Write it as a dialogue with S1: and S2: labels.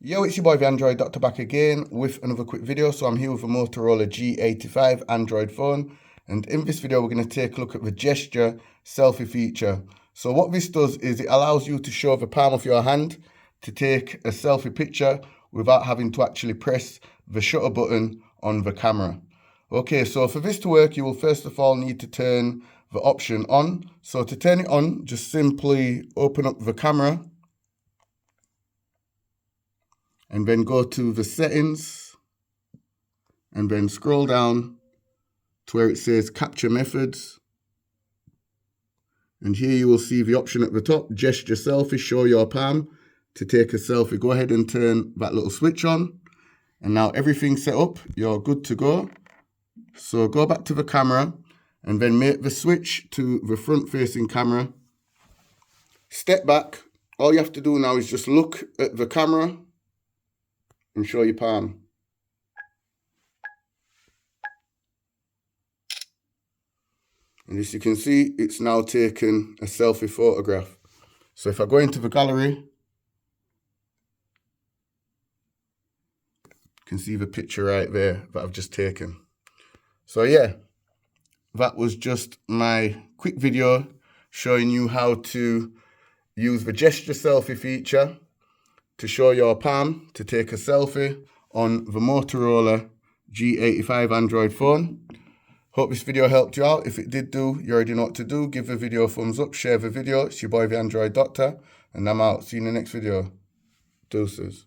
S1: Yo, it's your boy the Android Doctor back again with another quick video. So I'm here with a Motorola G85 Android phone, and in this video we're going to take a look at the Gesture Selfie feature. So what this does is it allows you to show the palm of your hand to take a selfie picture without having to actually press the shutter button on the camera. Okay, so for this to work, you will first of all need to turn the option on. So to turn it on, just simply open up the camera and then go to the settings and then scroll down to where it says capture methods. And here you will see the option at the top, gesture selfie, show your palm to take a selfie. Go ahead and turn that little switch on. And now everything's set up, you're good to go. So go back to the camera and then make the switch to the front facing camera. Step back. All you have to do now is just look at the camera and show your palm. And as you can see, it's now taken a selfie photograph. So if I go into the gallery, you can see the picture right there that I've just taken. So yeah, that was just my quick video showing you how to use the Gesture Selfie feature to show your palm to take a selfie on the Motorola G85 Android phone. Hope this video helped you out. If it did do, you already know what to do. Give the video a thumbs up, share the video. It's your boy the Android Doctor, and I'm out. See you in the next video. Deuces.